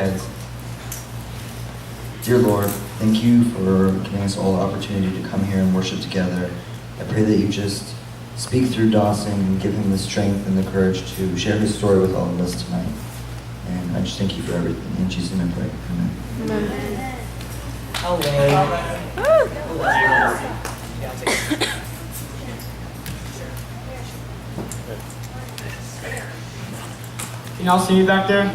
heads. Dear Lord, thank you for giving us all the opportunity to come here and worship together. I pray that you just speak through Dawson and give him the strength and the courage to share his story with all of us tonight. And I just thank you for everything. In Jesus' name I pray. Amen. Amen. Can y'all see me back there?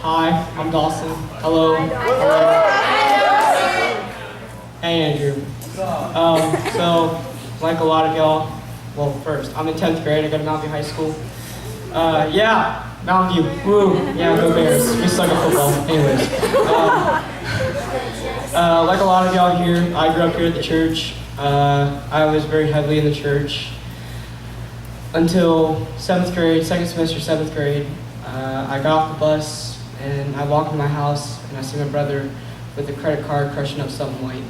Hi, I'm Dawson. Hello. Hey, Andrew. So, like a lot of y'all, well, first, I'm in 10th grade. I go to Mountain View High School. Yeah, Mountain View. Woo. Yeah, go Bears. We suck at football. Anyways. Like a lot of y'all here, I grew up here at the church. I was very heavily in the church until 7th grade, second semester, 7th grade. I got off the bus and I walked in my house and I see my brother with a credit card crushing up something white.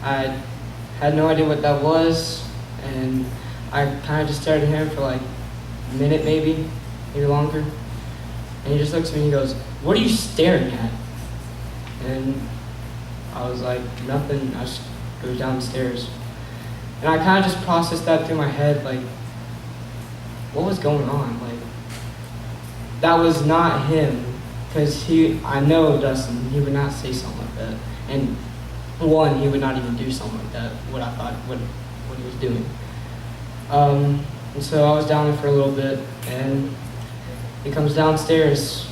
I had no idea what that was, and I kind of just stared at him for like a minute, maybe longer. And he just looks at me and he goes, "What are you staring at?" And I was like, "Nothing." I just go downstairs. And I kind of just processed that through my head, like, what was going on? Like, that was not him, because I know Dawson, he would not say something like that. And one, he would not even do something like that, what I thought, what he was doing. And so I was down there for a little bit, and he comes downstairs,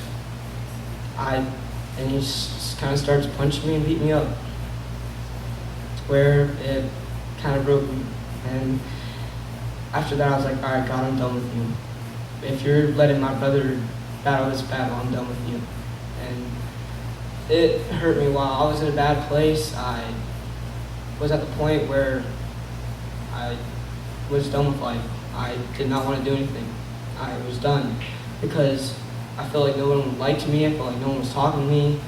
and he just kind of starts punching me and beating me up, where it kind of broke me. And after that, I was like, all right, God, I'm done with you. If you're letting my brother battle this battle, I'm done with you. And it hurt me while I was in a bad place. I was at the point where I was done with life. I did not want to do anything. I was done because I felt like no one liked me. I felt like no one was talking to me.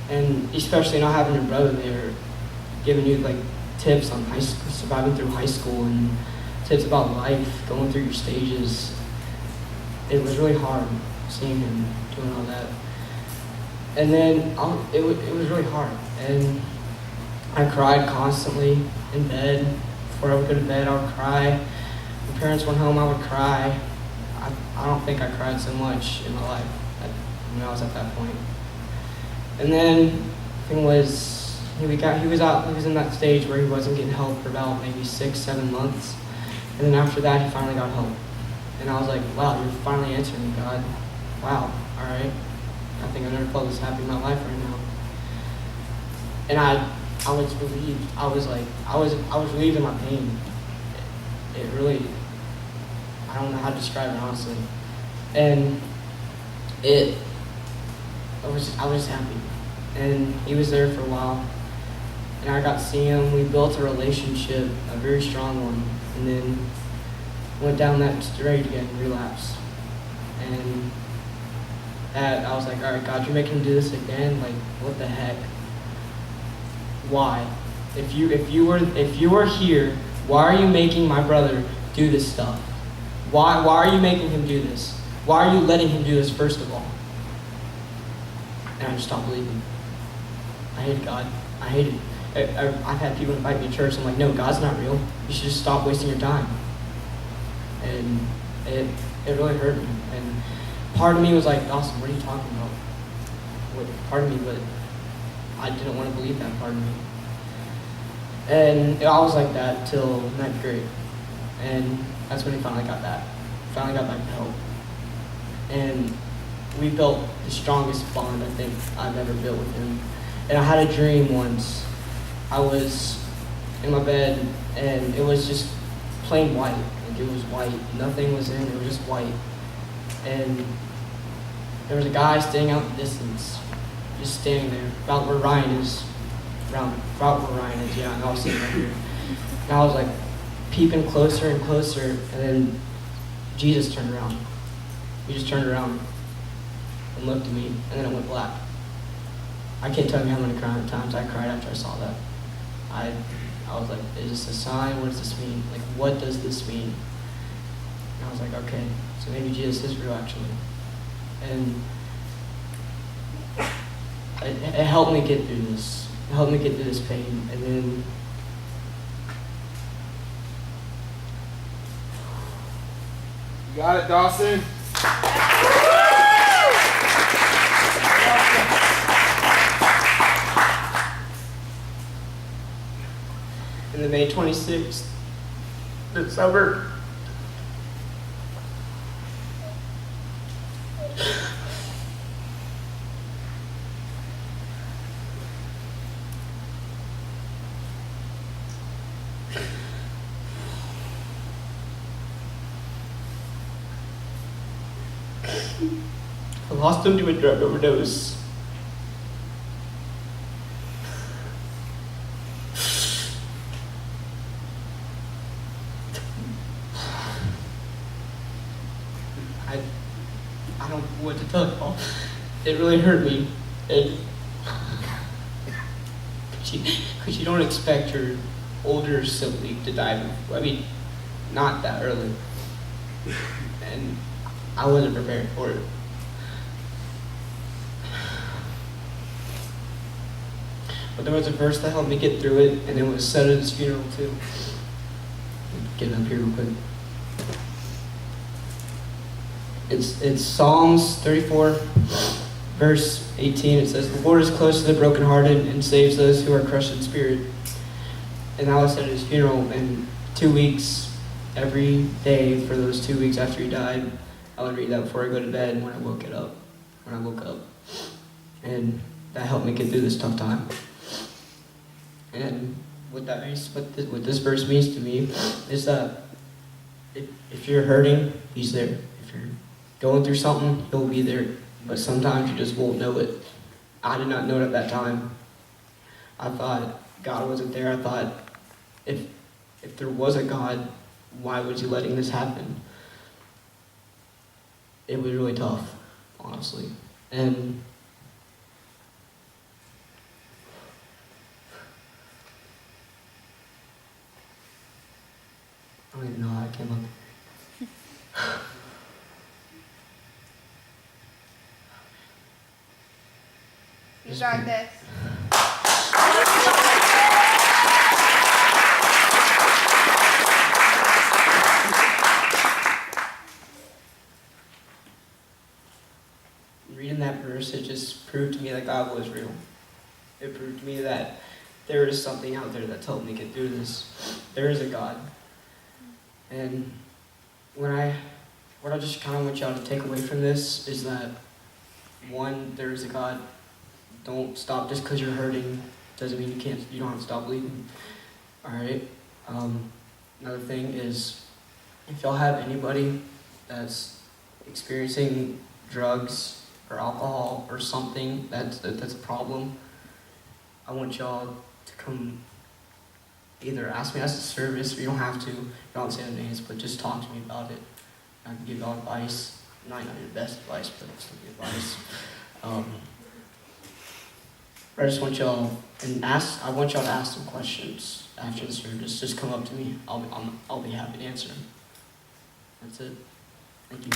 And especially not having your brother there giving you like tips on high school, surviving through high school, and tips about life, going through your stages. It was really hard seeing him doing all that. And then it was really hard. And I cried constantly in bed. Before I would go to bed, I would cry. My parents went home, I would cry. I don't think I cried so much in my life when I was at that point. And then the thing was, he was in that stage where he wasn't getting help for about maybe 6-7 months. And then after that, he finally got help. And I was like, wow, you're finally answering me, God. Wow, all right. I think I've never felt this happy in my life right now. And I was relieved. I was relieved in my pain. It really, I don't know how to describe it, honestly. And I was just happy. And he was there for a while. And I got to see him. We built a relationship, a very strong one. And then went down that straight again, relapse. And I was like, all right, God, you're making him do this again? Like, what the heck? Why? If you were here, why are you making my brother do this stuff? Why are you making him do this? Why are you letting him do this, first of all? And I just stopped believing. I hated God. I hated it. I've had people invite me to church. I'm like, no, God's not real. You should just stop wasting your time. And it really hurt me. And part of me was like, Dawson, what are you talking about? Part of me, but I didn't want to believe that part of me. And I was like that till 9th grade. And that's when he finally got back. Finally got back to help. And we built the strongest bond I think I've ever built with him. And I had a dream once. I was in my bed and it was just plain white. Like, it was white. Nothing was in it. It was just white. And there was a guy standing out in the distance, just standing there, about where Ryan is. About where Ryan is, yeah, and I was sitting right here. And I was like peeping closer and closer, and then Jesus turned around. He just turned around and looked at me, and then it went black. I can't tell you how many times I cried after I saw that. I was like, is this a sign? What does this mean? Like, what does this mean? And I was like, okay, so maybe Jesus is real actually. And it helped me get through this. It helped me get through this pain. And then You got it, Dawson. in the May 26th, December, I lost him to a drug overdose. I don't know what to tell y'all. It really hurt me. Because you don't expect your older sibling to die. I mean, not that early. And I wasn't prepared for it. But there was a verse that helped me get through it, and it was said at his funeral too. Get up here real quick. It's Psalms 34, verse 18. It says, "The Lord is close to the brokenhearted and saves those who are crushed in spirit." And that was said at his funeral. And 2 weeks, every day for those 2 weeks after he died, I would read that before I go to bed and when I woke up. And that helped me get through this tough time. And what this verse means to me is that if you're hurting, he's there. If you're going through something, he'll be there. But sometimes you just won't know it. I did not know it at that time. I thought God wasn't there. I thought if there was a God, why was he letting this happen? It was really tough, honestly. And I don't even know how I came up. You got this. Reading that verse, it just proved to me that God was real. It proved to me that there is something out there that's helped me get through this. There is a God. And what I just kind of want y'all to take away from this is that, one, there is a God. Don't stop just because you're hurting. Doesn't mean you don't have to stop bleeding. All right. Another thing is, if y'all have anybody that's experiencing drugs or alcohol or something that's a problem, I want y'all to come either ask me as a service, or you don't have to. You don't say their names, but just talk to me about it. I can give y'all advice. Not your best advice, but still give advice. I just want y'all I want y'all to ask some questions after the service. Just come up to me. I'll be happy to answer them. That's it. Thank you.